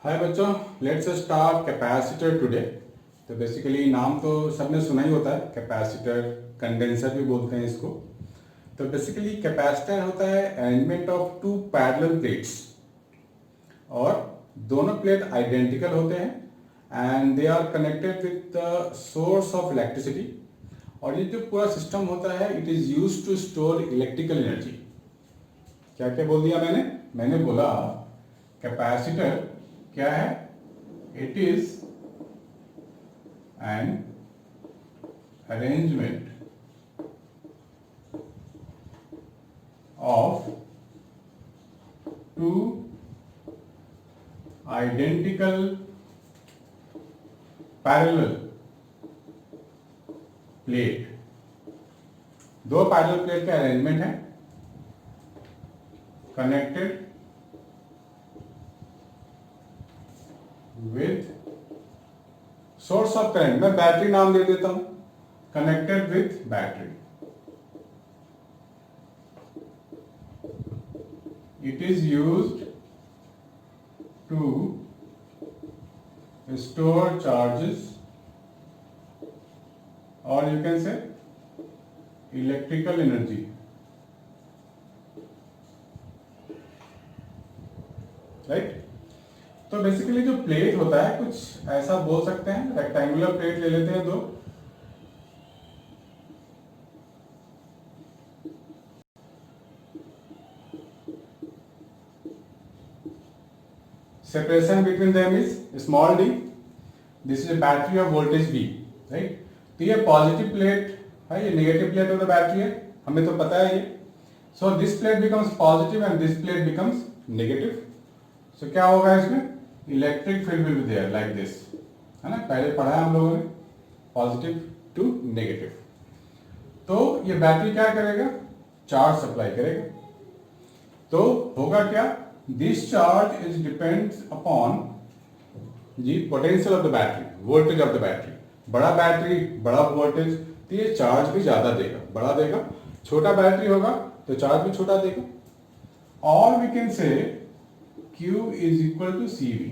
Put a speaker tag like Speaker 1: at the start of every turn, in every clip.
Speaker 1: हाय बच्चों, let's start capacitor today. तो basically नाम तो सबने सुना ही होता है, कैपेसिटर, कंडेंसर भी बोलते हैं इसको। तो बेसिकली कैपेसिटर होता है arrangement of two parallel plates, और दोनों प्लेट आइडेंटिकल होते हैं and they are connected with the source of electricity. और ये जो पूरा सिस्टम होता है, it is used to store electrical energy. क्या क्या बोल दिया मैंने बोला कैपेसिटर क्या है? It is an arrangement of two identical parallel plate. दो पैरेलल प्लेट का अरेंजमेंट है, connected with source of current. मैं बैटरी नाम दे देता हूं, connected with battery. It is used to store charges, और you can say electrical energy. Right? तो basically जो प्लेट होता है कुछ ऐसा बोल सकते हैं, रेक्टेंगुलर प्लेट ले लेते हैं दो। Separation between them is small D. This is battery of voltage V, right? तो ये पॉजिटिव प्लेट है, ये negative plate of the battery है, हमें तो पता है ये। So this plate becomes positive and this plate becomes negative. So क्या होगा इसमें? Electric field will be there like this, है ना? पहले पढ़ा है हम लोगों ने, पॉजिटिव टू नेगेटिव। तो ये बैटरी क्या करेगा? चार्ज सप्लाई करेगा। तो होगा क्या? This charge is depends upon the potential of the battery, voltage of the battery. बड़ा बैटरी, बड़ा वोल्टेज, तो ये चार्ज भी ज्यादा देगा, बड़ा देगा। छोटा बैटरी होगा तो चार्ज भी छोटा देगा। और we can say Q is equal to CV,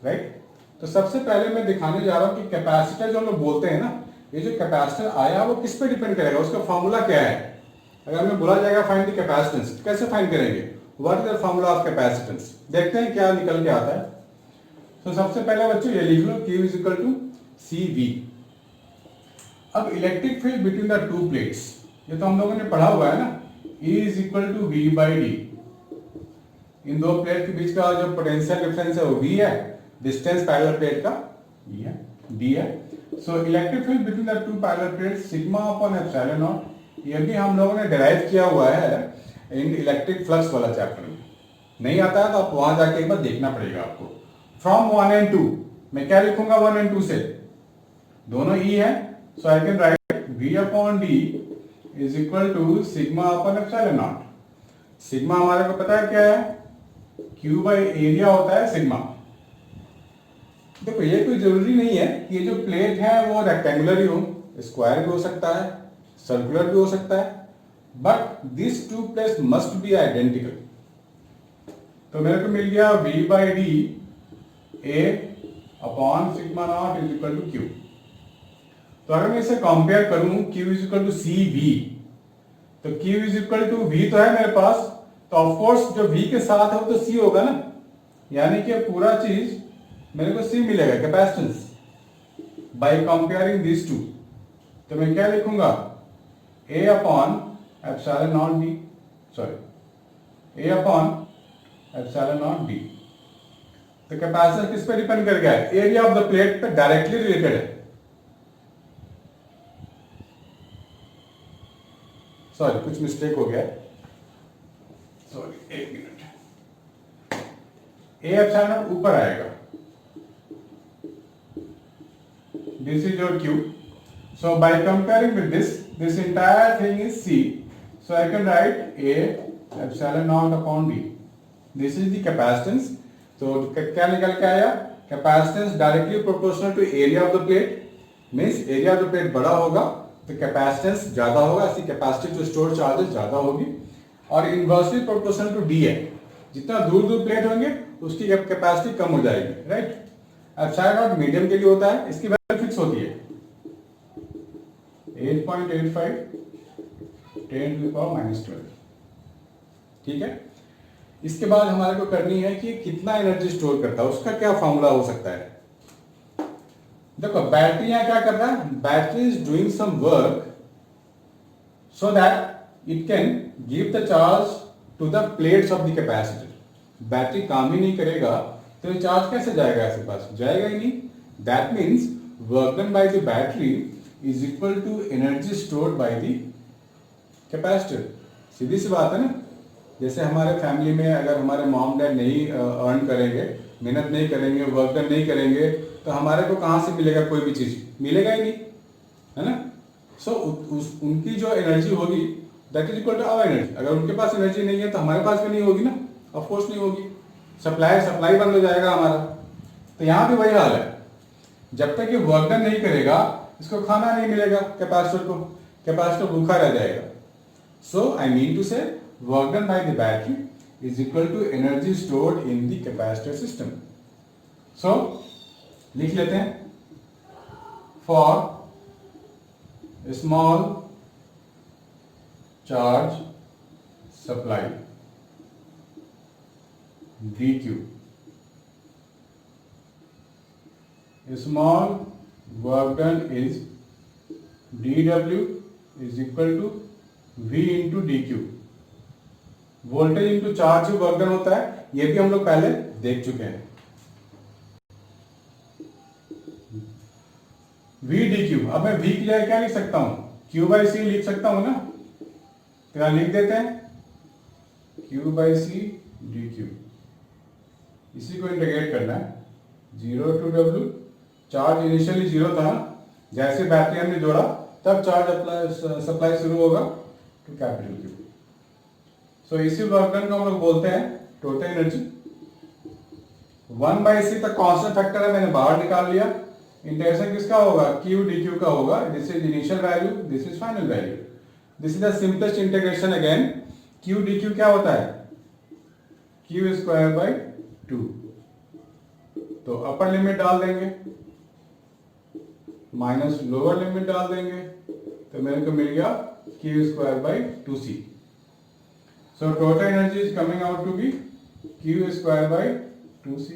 Speaker 1: right? तो सबसे पहले मैं दिखाने जा रहा हूं कि कैपेसिटर जो हम लोग बोलते हैं ना, ये जो कैपेसिटर आया वो किस पे डिपेंड करेगा, उसका फॉर्मूला क्या है। अगर हमें बोला जाएगा फाइंड द कैपेसिटेंस, तो कैसे फाइंड करेंगे? What is the formula of capacitance? देखते हैं क्या निकल के आता है। तो सबसे पहले बच्चों ये लिख लो, Q is equal to CV। अब electric field between the two plates, ये तो हम लोगों ने पढ़ा हुआ है ना, E is equal to V by D। इन दो प्लेट के बीच का जो पोटेंशियल डिफरेंस है वो V है, डिस्टेंस पैरेलल प्लेट का E है, D है। So electric field between the to parallel plates sigma upon epsilon not. ये भी हम लोगों ने डिराइव किया हुआ है इन इलेक्ट्रिक फ्लक्स वाला चैप्टर में। नहीं आता है तो आप वहां जाके एक बार देखना पड़ेगा आपको। फ्रॉम 1 and 2 मैं क्या लिखूंगा? 1 and 2 से दोनों E है, so I can write V upon D is equal to sigma upon epsilon naught. Sigma हमारे को पता है क्या है? Q बाई एरिया होता है सिग्मा। देखो ये कोई जरूरी नहीं है कि ये जो प्लेट है वो रेक्टेंगुलर ही हो, स्क्वायर भी हो सकता है, सर्कुलर भी हो सकता है, but this two plates must be identical. तो मेरे को मिल गया V by D A upon sigma not is equal to Q। तो अगर मैं इसे कंपेयर करूं, Q is equal to CV, तो Q is equal to V तो है मेरे पास, तो ऑफ कोर्स जो V के साथ है वो तो C होगा ना, यानी कि पूरा चीज मेरे को C मिलेगा, capacitance, by comparing this two. तो मैं क्या लिखूंगा? A upon epsilon not D, sorry A upon epsilon not D। तो कैपेसिटेंस किस पे डिपेंड कर गया है? एरिया ऑफ द प्लेट पे डायरेक्टली रिलेटेड है। सॉरी कुछ मिस्टेक हो गया, सॉरी एक मिनट। A एप्सिलॉन ऊपर आएगा, this is your Q। So by comparing with this entire thing is C, so I can write A epsilon naught upon D। This is the capacitance. तो क्या निकल के आया? Capacitance directly proportional to area of the plate, means area of the plate बड़ा होगा तो capacitance ज्यादा होगा, ऐसी कैपेसिटी टू स्टोर चार्जेस ज्यादा होगी, और इनवर्सली प्रोपोर्शनल टू डी है। जितना दूर दूर प्लेट होंगे उसकी कैपेसिटी कम हो जाएगी, राइट। अब साइड नॉट मीडियम के लिए होता है, इसकी वैल्यू फिक्स होती है 8.85 10⁻²। ठीक है। इसके बाद हमारे को करनी है कि कितना एनर्जी स्टोर करता है, उसका क्या फॉर्मूला हो सकता है। देखो बैटरी यहाँ क्या कर रहा है, battery is doing some work so that it can give the charge to the plates of the capacitor. Battery काम ही नहीं करेगा तो ये चार्ज कैसे जाएगा, ऐसे पास जाएगा ही नहीं। That means work done by the battery is equal to energy stored by the capacitor. सीधी सी बात है ना। जैसे हमारे फैमिली में अगर हमारे मॉम डैड नहीं अर्न करेंगे, मेहनत नहीं करेंगे, वर्क डन नहीं करेंगे, तो हमारे को कहाँ से मिलेगा, कोई भी चीज मिलेगा ही नहीं, है ना। सो उनकी जो एनर्जी होगी that is equal to our energy. अगर उनके पास एनर्जी नहीं है तो हमारे पास भी नहीं होगी ना, ऑफ कोर्स नहीं होगी। सप्लाई बंद हो जाएगा हमारा। तो यहाँ भी वही हाल है, जब तक ये वर्क डन नहीं करेगा इसको खाना नहीं मिलेगा, कैपेसिटर को, कैपेसिटर भूखा रह जाएगा। सो आई मीन टू से work done by the battery is equal to energy stored in the capacitor system. So लिख लेते हैं, for a small charge supply dq, a small work done is dw is equal to v into dq। Voltage into charge जो work done होता है, ये भी हम लोग पहले देख चुके हैं। V dq, अब मैं V की जगह क्या लिख सकता हूं, Q/C लिख सकता हूं ना। तो यहां लिख देते हैं Q/C dq। इसी को इंटीग्रेट करना है, 0 to W। चार्ज इनिशियली 0 था ना, जैसे बैटरी हमने जोड़ा तब चार्ज सप्लाई शुरू होगा टू कैपिटल Q। तो इसी वर्क डन को हम लोग बोलते हैं टोटल एनर्जी। 1/c तक कांस्टेंट फैक्टर है, मैंने बाहर निकाल लिया। इंटीग्रेशन किसका होगा, Q dq का होगा। This is initial value, this is final value. This is the simplest integration again. Q dq क्या होता है, Q²/2। तो अपर लिमिट डाल देंगे माइनस लोअर लिमिट डाल देंगे, तो मेरे को मिल गया Q²/2c। So total energy is coming out to be Q²/2c।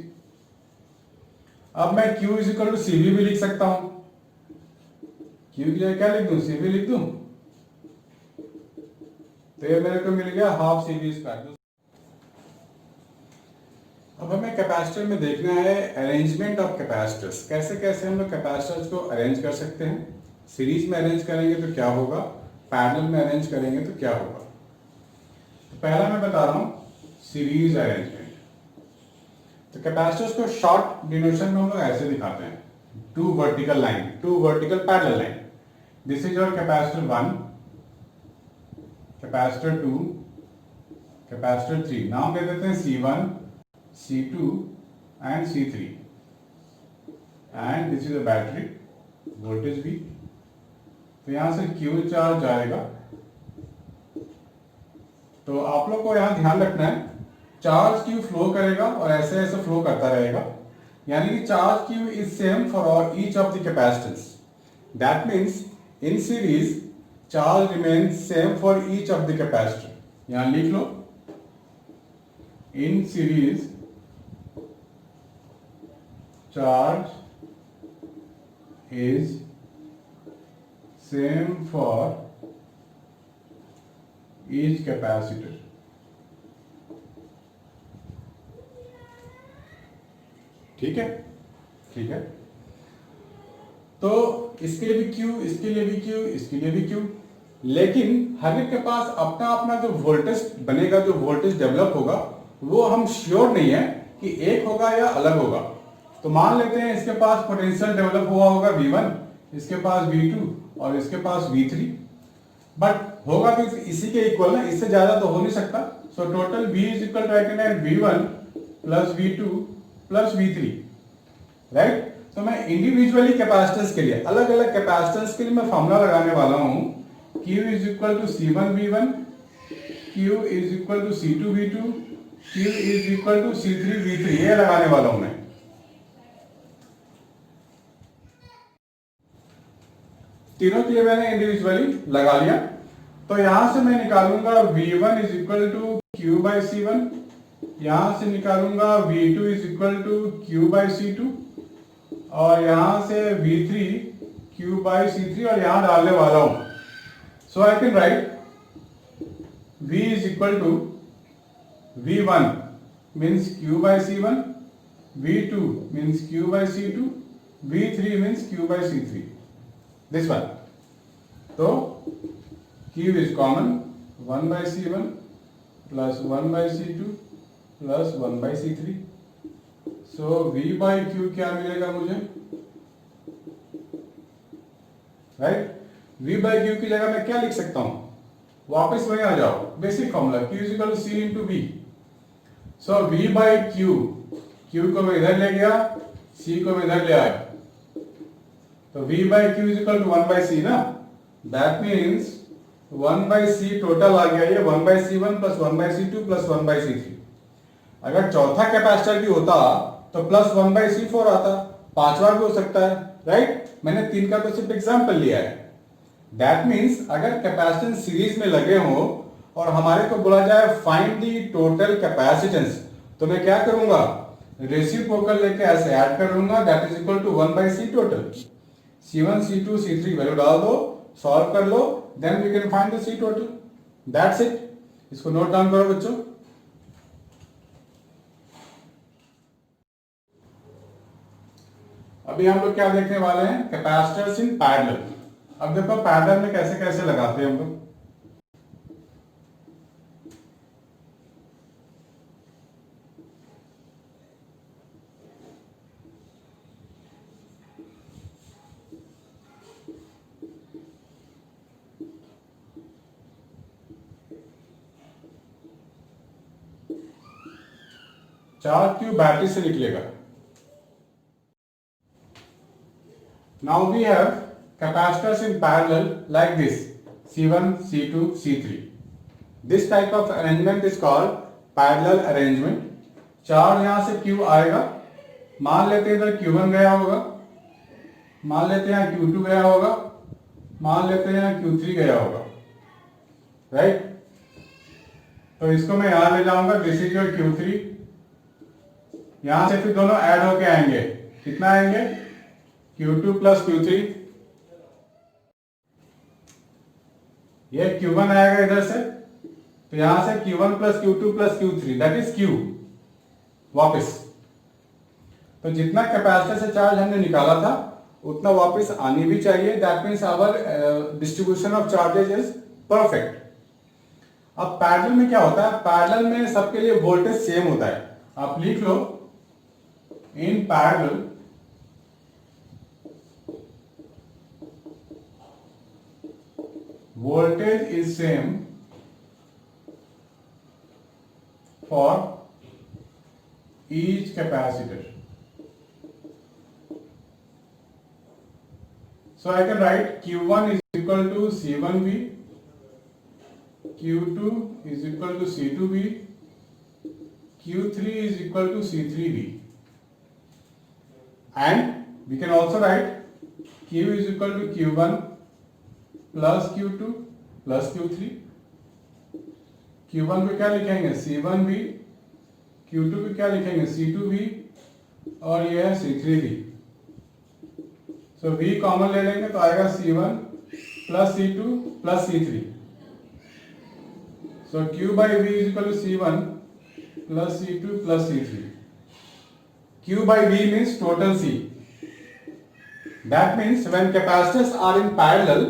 Speaker 1: अब मैं Q is equal to CV भी लिख सकता हूं। Q की जगह क्या लिख दूं, CV लिख दूं, तो ये मेरे को मिल गया हाफ CV²। अब हमें कैपेसिटर में देखना है अरेंजमेंट ऑफ कैपेसिटर्स। कैसे कैसे हम लोग कैपेसिटर्स को अरेंज कर सकते हैं। सीरीज में अरेंज करेंगे तो क्या होगा, पैरेलल में अरेंज करेंगे तो क्या होगा। पहला मैं बता रहा हूं सीरीज अरेंजमेंट। तो कैपेसिटर्स को शॉर्ट डिनोशन में हम लोग ऐसे दिखाते हैं, 2 vertical line, 2 vertical parallel line. This is your capacitor 1, capacitor 2, capacitor 3। नाम दे देते हैं C1, C2 and C3। And this is a battery, voltage V। तो यहां से Q चार्ज जाएगा। तो आप लोग को यहां ध्यान रखना है, चार्ज Q फ्लो करेगा और ऐसे ऐसे फ्लो करता रहेगा, यानी कि charge Q is same for each of the capacitance. That means in series charge remains same for each of the capacitor. यहां लिख लो, in series charge is same for each capacitor। ठीक है, ठीक है। तो इसके लिए भी Q, इसके लिए भी Q, इसके लिए भी Q। लेकिन हर एक के पास अपना अपना जो वोल्टेज बनेगा, जो वोल्टेज डेवलप होगा, वो हम श्योर नहीं है कि एक होगा या अलग होगा। तो मान लेते हैं इसके पास पोटेंशियल डेवलप हुआ होगा V1, इसके पास V2 और इसके पास V3, बट होगा भी इसी के इक्वल ना, इससे ज्यादा तो हो नहीं सकता। So total V is equal to V1 plus V2 plus V3, right. तो मैं इंडिविजुअली कैपेसिटेंस के लिए, अलग अलग कैपेसिटेंस के लिए मैं फॉर्मूला लगाने वाला हूं, Q is equal to C1 V1, Q is equal to C2 V2, Q is equal to C3V3, ये लगाने वाला हूं मैं। तीनों के लिए मैंने इंडिविजुअली लगा लिया। तो यहां से मैं निकालूंगा V1 is equal to Q by C1, यहां से निकालूंगा V2 is equal to Q by C2, और यहां से V3 Q बाई C3, और यहां डालने वाला हूं। So I can write V is equal to V1 means Q by C1, V2 means Q by C2, V3 means Q by C3. This one. So Q is common, 1 by C1 plus 1 by C2 plus 1 by C3. So V by Q क्या मिलेगा मुझे? Right? V by Q की जगह मैं क्या लिख सकता हूं? वापस वहीं आ जाओ, basic formula Q is equal to C into V. So V by Q, Q को मैं इधर ले गया, C को मैं इधर ले आया, तो V by Q is equal to 1 by C ना, that means 1 by C total आ गया, ये 1 by C1 plus 1 by C2 plus 1 by C3। अगर चौथा कैपेसिटर भी होता तो प्लस 1 by C4 आता, पांचवा भी हो सकता है, राइट? मैंने तीन का तो सिर्फ एग्जाम्पल लिया है। दैट मीन्स अगर कैपेसिटेंस सीरीज में लगे हो और हमारे को बोला जाए फाइंड दी टोटल कैपेसिटेंस, तो मैं क्या करूंगा? रेसिप्रोकल लेके ऐसे ऐड कर लूंगा, that is equal to 1 by C total. C1 C2 C3 value डाल दो, सॉल्व कर लो, then we can find the C total. That's it. इसको नोट डाउन करो बच्चों। अभी हम लोग क्या देखने वाले हैं? Capacitors in parallel. अब देखो पैरेलल में कैसे कैसे लगाते हैं हम लोग। चार्ज क्यू बैटरी से निकलेगा। Now we have capacitors in parallel like this, C1, C2, C3. This type of arrangement is called parallel arrangement. Charge यहां से Q आएगा, मान लेते हैं इधर Q1 गया होगा, मान लेते हैं Q2 गया होगा, मान लेते हैं Q3 गया होगा, राइट? तो इसको मैं यहां ले जाऊंगा, दिस इज योर Q3, यहां से फिर दोनों ऐड होके आएंगे, कितना आएंगे? Q2 प्लस Q3, ये Q1 आएगा इधर से, तो यहां से Q1 plus Q2 plus Q3, that is Q वापस। तो जितना कैपेसिटर से चार्ज हमने निकाला था उतना वापस आनी भी चाहिए, that means our distribution of charges is perfect. अब पैरेलल में क्या होता है? पैरेलल में सबके लिए वोल्टेज सेम होता है। आप लिख लो, in parallel voltage is same for each capacitor. So I can write Q1 is equal to C1V, Q2 is equal to C2V, Q3 is equal to C3V, and we can also write Q is equal to Q1 plus Q2 plus Q3। Q1 को क्या लिखेंगे? C1V, Q2 को क्या लिखेंगे? C2V, और ये है C3V। सो V common ले लेंगे तो आएगा C1 plus C2 plus C3। So Q by V is equal to C1 plus C2 plus C3। Q by V means total C. That means when capacitors are in parallel,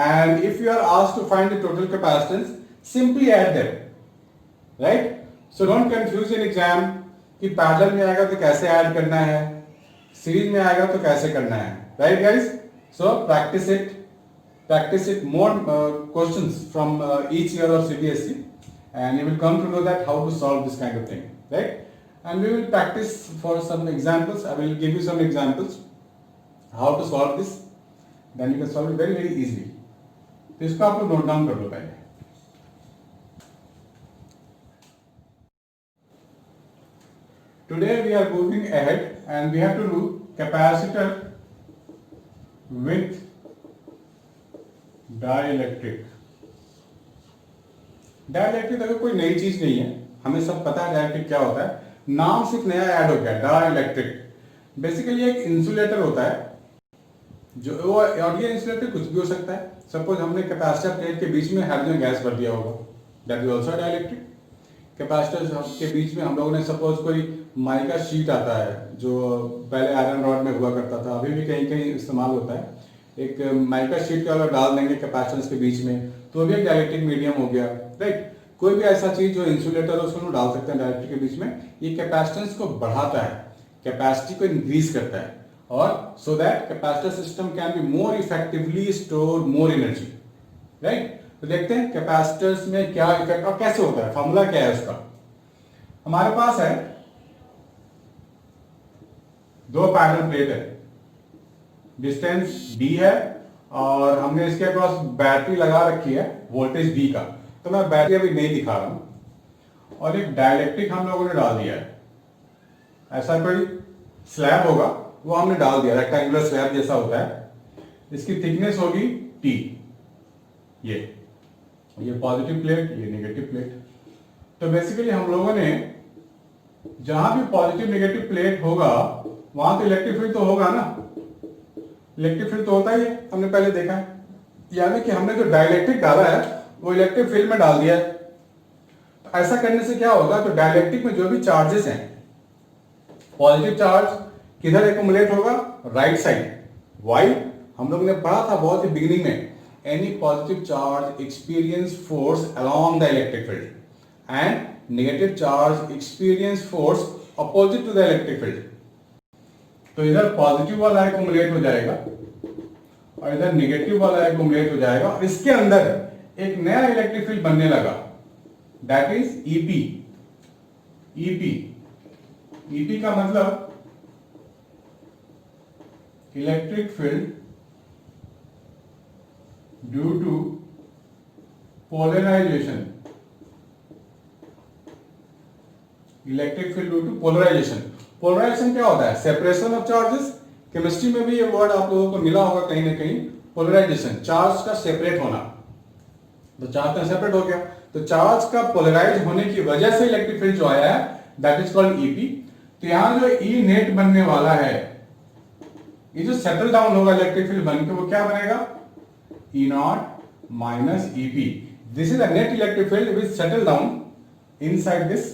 Speaker 1: and if you are asked to find the total capacitance, simply add them, right? So don't confuse in exam कि parallel में आएगा तो कैसे add करना है, series में आएगा तो कैसे करना है, right guys? So practice it more questions from each year of CBSE, and you will come to know that how to solve this kind of thing, right? And we will practice for some examples. I will give you some examples how to solve this, then you can solve it very easily. तो इसको आप लोग note down कर लो पहले। Today we are moving ahead and we have to do capacitor with dielectric. Dielectric देखो कोई नई चीज नहीं है, हमें सब पता है डाइलेक्ट्रिक क्या होता है, नाम सिर्फ नया ऐड हो गया डाइलेक्ट्रिक। बेसिकली एक इंसुलेटर होता है जो, और ये इंसुलेटर कुछ भी हो सकता है। सपोज हमने कैपेसिटर प्लेट के बीच में हाइड्रोजन गैस भर दिया होगा, that is also dielectric. Capacitor के बीच में हम लोगों ने सपोज कोई माइका शीट आता है जो पहले आयरन रॉड में हुआ करता था, अभी भी कहीं कहीं इस्तेमाल होता है, एक माइका शीट का डाल देंगे कैपेसिटेंस के बीच में तो भी एक डाइलेक्ट्रिक मीडियम हो गया, राइट। कोई भी ऐसा चीज जो इंसुलेटर है उसको डाल सकते हैं डाइलेक्ट्रिक के बीच में। ये कैपेसिटेंस को बढ़ाता है, कैपेसिटी को इंक्रीज करता है, और so that capacitor system can be more effectively store more energy, right. तो देखते हैं कैपेसिटर्स में क्या इफेक्ट और कैसे होता है, फॉर्मूला क्या है उसका। हमारे पास है दो पैरेलल प्लेट है, डिस्टेंस d है और हमने इसके पास बैटरी लगा रखी है वोल्टेज V का, तो मैं बैटरी अभी नहीं दिखा रहा हूं। और एक डाइलेक्ट्रिक हम लोगों ने डाल दिया है, ऐसा कोई स्लैब होगा वो हमने डाल दिया, रेक्टेंगुलर स्लैब जैसा होता है, इसकी थिकनेस होगी T। ये पॉजिटिव प्लेट, ये नेगेटिव प्लेट। तो बेसिकली हम लोगों ने जहां भी पॉजिटिव नेगेटिव प्लेट होगा वहां तो इलेक्ट्रिक फील्ड तो होगा ना, इलेक्ट्रिक फील्ड तो होता ही है, हमने पहले देखा है। यानी कि हमने जो डाइलेक्ट्रिक डाला है वो इलेक्ट्रिक फील्ड में डाल दिया है। तो ऐसा करने से क्या होगा, तो डाइलेक्ट्रिक में जो भी चार्जेस हैं, पॉजिटिव चार्ज किधर एक्युमुलेट होगा, राइट साइड। वाई हम लोग ने पढ़ा था बहुत ही बिगिनिंग में, any positive charge experience force along the electric field and negative charge experience force opposite to the electric field. तो इधर पॉजिटिव वाला एक्युमुलेट हो जाएगा और इधर नेगेटिव वाला एक्युमुलेट हो जाएगा, और इसके अंदर एक नया इलेक्ट्रिक फील्ड बनने लगा, दैट इज ईपी। ईपी का मतलब electric field due to polarization. Electric field due to polarization. Polarization क्या होता है, सेपरेशन ऑफ चार्जेस। केमिस्ट्री में भी ये वर्ड आप लोगों को मिला होगा कहीं ना कहीं, पोलराइजेशन, चार्ज का सेपरेट होना। तो चार्ज का सेपरेट हो गया, तो चार्ज का पोलराइज होने की वजह से इलेक्ट्रिक फील्ड जो आया है दैट इज कॉल्ड ईपी। तो यहां जो ई नेट बनने वाला है, ये जो सेटल डाउन होगा इलेक्ट्रिक फील्ड बन के, वो क्या बनेगा, E naught minus E P. This is a net electric field which settle down inside this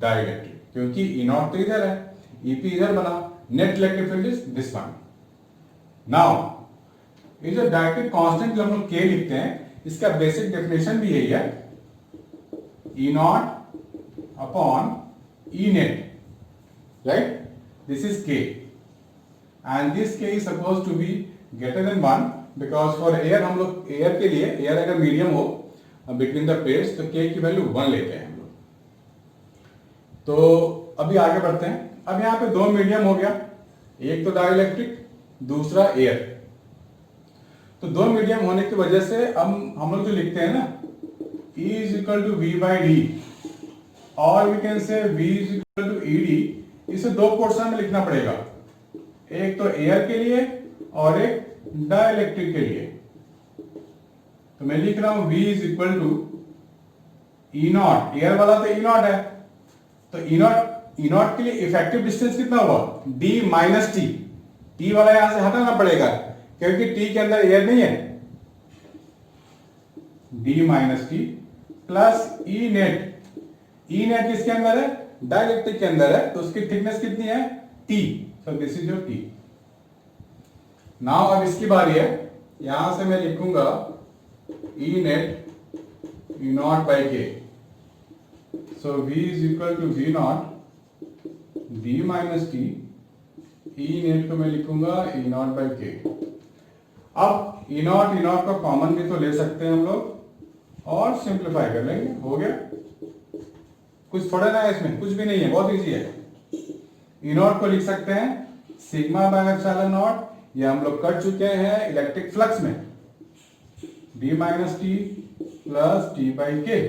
Speaker 1: dielectric, क्योंकि ई नॉट तो इधर है, ईपी इधर बना, net electric field is this one. Now ये जो डाइलेक्ट्रिक कांस्टेंट हम लोग के लिखते हैं, इसका बेसिक डेफिनेशन भी यही है, E naught upon E net, right. This is K and this K is suppose to be greater than 1 because for air, हम लोग एयर के लिए, एयर अगर मीडियम हो बिटवीन द प्लेट्स तो के की वैल्यू 1 लेते हैं हम लोग। तो अभी आगे बढ़ते हैं। अब यहां पे दो मीडियम हो गया, एक तो डाइलेक्ट्रिक, दूसरा एयर। तो दो मीडियम होने की वजह से हम लोग जो लिखते हैं ना, E is equal to V by D, और we can say V is equal to E D. इसे दो पोर्शन में लिखना पड़ेगा, एक तो एयर के लिए और एक डाइलेक्ट्रिक के लिए। तो मैं लिख रहा हूं V is equal to E naught, air वाला तो ई नॉट है, तो ई नॉट के लिए इफेक्टिव डिस्टेंस कितना हुआ, d माइनस टी। टी वाला यहां से हटाना पड़ेगा क्योंकि टी के अंदर एयर नहीं है, d माइनस टी प्लस ई नेट। ई नेट किसके अंदर है, डाइलेक्ट्रिक के अंदर है, तो उसकी थिकनेस कितनी है, t। So this is your t। Now अब इसकी बारी है, यहां से मैं लिखूंगा E net E naught by K. So v is equal to v naught d minus t, E net को मैं लिखूंगा ई नॉट बाई के। अब ई नॉट का कॉमन भी तो ले सकते हैं हम लोग और सिंप्लीफाई कर लेंगे, हो गया। कुछ थोड़ा ना है इसमें, कुछ भी नहीं है, बहुत इजी है। ई नॉट को लिख सकते हैं सिग्मा बाय एप्सिलॉन नॉट, ये हम लोग कर चुके हैं इलेक्ट्रिक फ्लक्स में, d minus T plus T by के।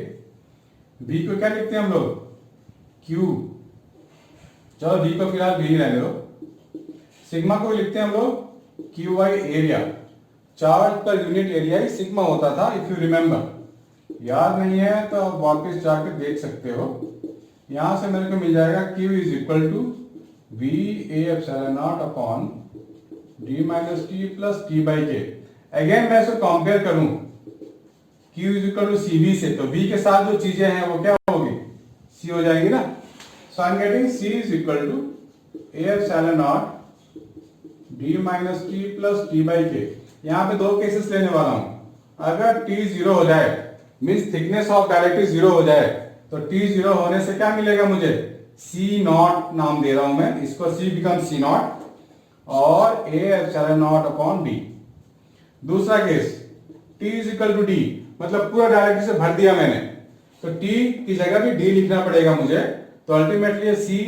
Speaker 1: v को क्या लिखते हैं हम लोग, q, चलो वी को फिलहाल वी ही रहने दो। सिग्मा को लिखते हैं हम लोग Q by area, charge per unit area ही सिग्मा होता था इफ यू रिमेंबर। याद नहीं है तो आप वापस जाकर देख सकते हो। यहां से मेरे को मिल जाएगा Q is equal to V A epsilon naught upon D minus T plus T by K. Again मैं इसको कंपेयर करूं Q is equal to C V से, तो V के साथ जो चीजें हैं वो क्या होगी, C हो जाएंगी ना। So I am getting C is equal to A epsilon naught D minus T plus T by K. यहाँ पे दो केसेस लेने वाला हूं। अगर T जीरो हो जाए means thickness of directrix zero हो जाए, तो T जीरो होने से क्या मिलेगा मुझे, C नॉट नाम दे रहा हूं मैं इसको, C बिकम C नॉट और A epsilon naught upon D। दूसरा case T is equal to D, मतलब पूरा डायरेक्ट्रिक्स से भर दिया मैंने, तो T की जगह भी D लिखना पड़ेगा मुझे। तो अल्टीमेटली C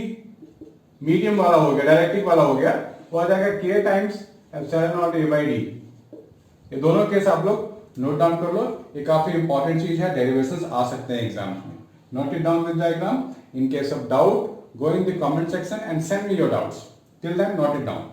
Speaker 1: मीडियम वाला हो गया, डायरेक्ट्रिक वाला हो गया, वो आ जाएगा K times epsilon not A by D। ये दोनों केस आप लोग नोट डाउन कर लो, ये काफी इंपॉर्टेंट चीज है, डेरिवेशंस आ सकते हैं एग्जाम में। Note it down with diagram. In case of doubt go in the comment section and send me your doubts. Till then note it down.